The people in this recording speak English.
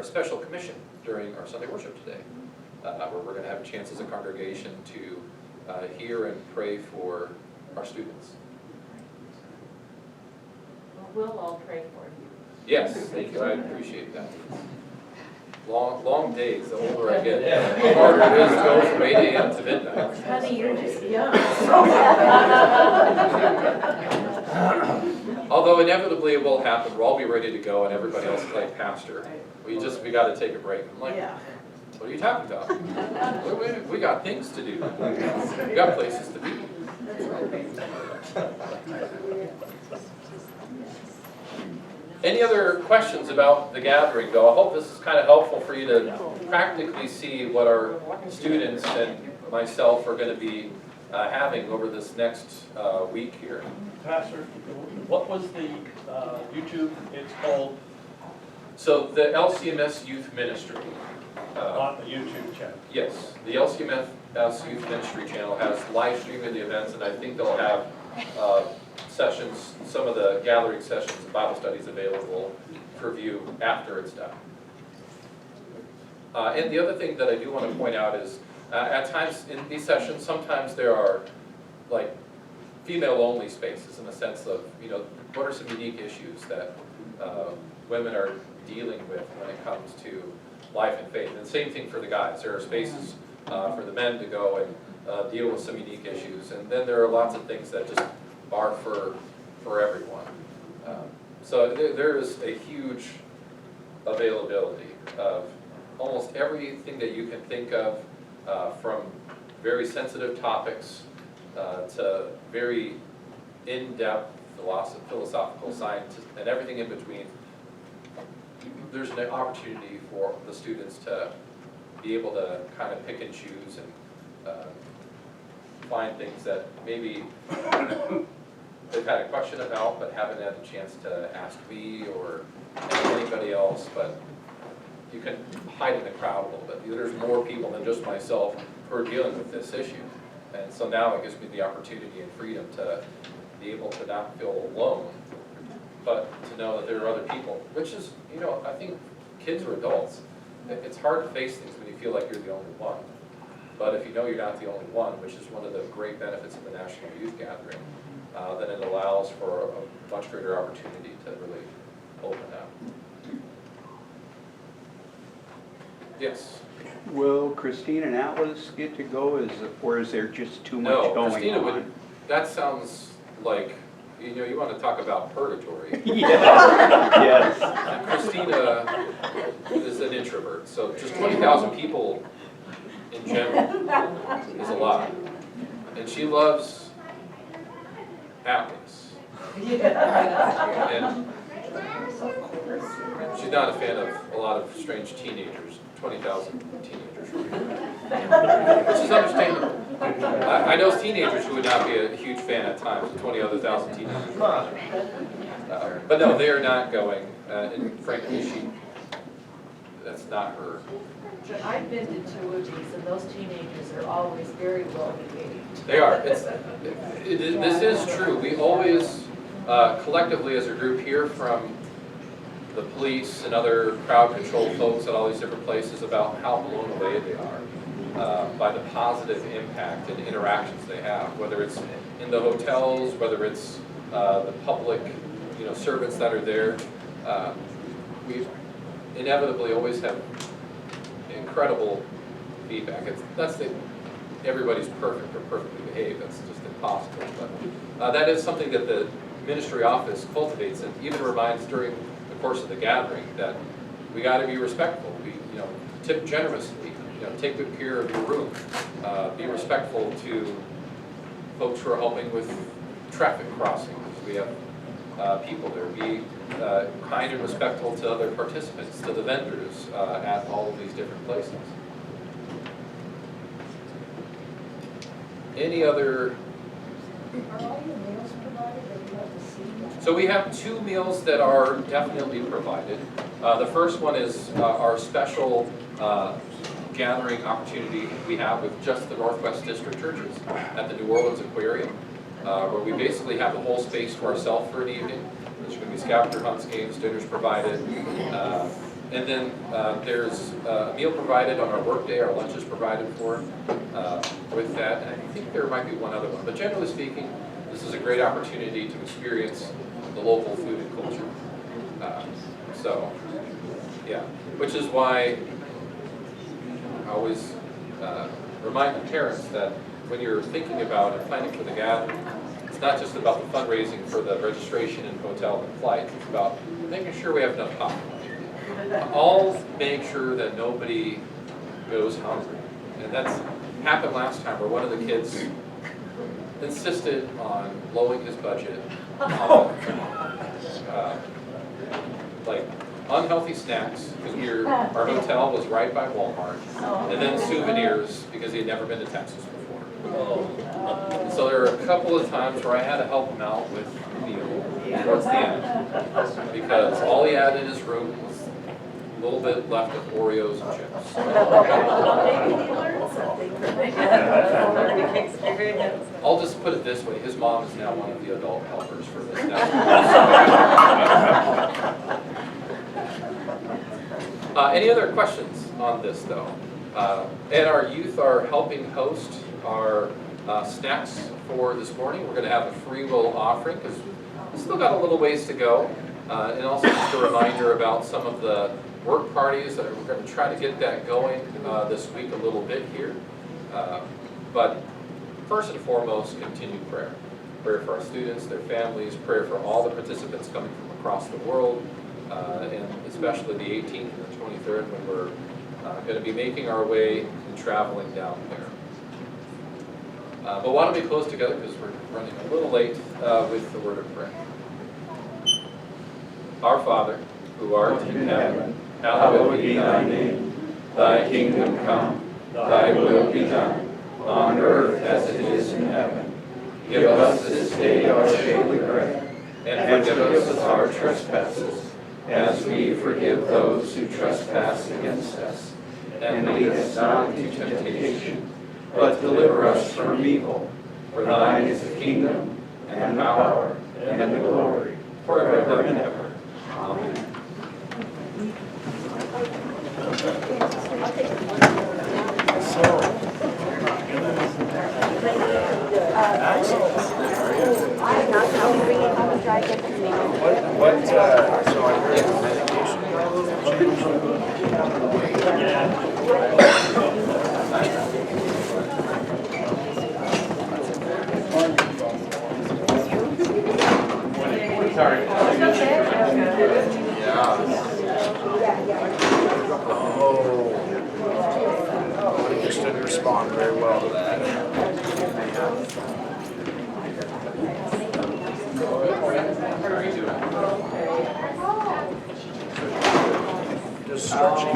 special commission during our Sunday worship today, where we're going to have a chance as a congregation to hear and pray for our students. Well, we'll all pray for you. Yes, thank you. I appreciate that. Long days. The older I get, the harder it is to go from 8 a.m. to midnight. Honey, you're just young. Although inevitably it will happen. We'll all be ready to go, and everybody else is like, Pastor, we got to take a break. I'm like, what are you talking about? We got things to do. We got places to be. Any other questions about the gathering, though? I hope this is kind of helpful for you to practically see what our students and myself are going to be having over this next week here. Pastor, what was the YouTube? It's called? So the LCMS Youth Ministry. On the YouTube channel. Yes, the LCMS Youth Ministry channel has live streaming the events, and I think they'll have sessions, some of the gathering sessions and Bible studies available for view after it's done. And the other thing that I do want to point out is, at times in these sessions, sometimes there are like female-only spaces in the sense of, what are some unique issues that women are dealing with when it comes to life and faith. And the same thing for the guys. There are spaces for the men to go and deal with some unique issues. And then there are lots of things that just are for everyone. So there is a huge availability of almost everything that you can think of, from very sensitive topics to very in-depth philosophical science and everything in between. There's an opportunity for the students to be able to kind of pick and choose and find things that maybe they've had a question about but haven't had a chance to ask me or anybody else, but you can hide in the crowd a little bit. There's more people than just myself who are dealing with this issue. And so now it gives me the opportunity and freedom to be able to not feel alone, but to know that there are other people, which is, I think kids or adults, it's hard to face things when you feel like you're the only one. But if you know you're not the only one, which is one of the great benefits of the National Youth Gathering, then it allows for a much greater opportunity to really open up. Yes? Will Christina and Atlas get to go, or is there just too much No, going Christina on? that sounds like, you want to talk about purgatory. Yes. And Christina is an introvert, so just 20,000 people in general is a lot. And she loves Atlas. And she's not a fan of a lot of strange teenagers, 20,000 teenagers. Which is understandable. I know teenagers who would not be a huge fan at times of 20 other thousand teenagers. But no, they are not going. And frankly, that's not her. But I've been to two of these, and those teenagers are always very well behaved. They are. This is true. We always, collectively as a group, hear from the police and other crowd control folks at all these different places about how blown away they are by the positive impact and interactions they have, whether it's in the hotels, whether it's the public, servants that are there. We inevitably always have incredible feedback. Everybody's perfect or perfectly behaved. That's just impossible. But that is something that the ministry office cultivates and even reminds during the course of the gathering that we got to be respectful. We, tip generously. Take good care of your room. Be respectful to folks who are helping with traffic crossings. We have people there. Be kind and respectful to other participants, to the vendors at all of these different places. Any other? Are all your meals provided that you have to see? So we have 2 meals that are definitely provided. The first one is our special gathering opportunity we have with just the Northwest District churches at the New Orleans Aquarium, where we basically have the whole space to ourselves for an evening. There's going to be scavenger hunts, games, dinners provided. And then there's a meal provided on our work day, our lunch is provided for with that. And I think there might be one other one. But generally speaking, this is a great opportunity to experience the local food and culture. So, yeah, which is why I always remind the parents that when you're thinking about and planning for the gathering, it's not just about the fundraising for the registration and hotel and flights, it's about making sure we have enough pocket money. I'll make sure that nobody goes hungry. And that's happened last time where one of the kids insisted on blowing his budget on like unhealthy snacks, because our hotel was right by Walmart, and then souvenirs because he had never been to Texas before. And so there were a couple of times where I had to help him out with the meal towards the end, because all he had in his room was a little bit left of Oreos and chips. Maybe he learned something from it. I'll just put it this way, his mom is now one of the adult helpers for this now. Any other questions on this though? And our youth are helping host our snacks for this morning. We're going to have a free will offering because we've still got a little ways to go. And also just a reminder about some of the work parties that we're going to try to get that going this week a little bit here. But first and foremost, continued prayer. Prayer for our students, their families, prayer for all the participants coming from across the world, and especially the 18th and the 23rd when we're going to be making our way and traveling down there. But why don't we close together because we're running a little late with the word of prayer. Our Father, who art in heaven, hallowed be thy name. Thy kingdom come, thy will be done, on earth as it is in heaven. Give us this day our daily bread, and forgive us our trespasses, as we forgive those who trespass against us. And lead us not into temptation, but deliver us from evil. For thine is the kingdom, and the power, and the glory, forever and ever. Amen. So I heard the medication Sorry. Yeah. Oh. I just didn't respond very well to that. Just stretching.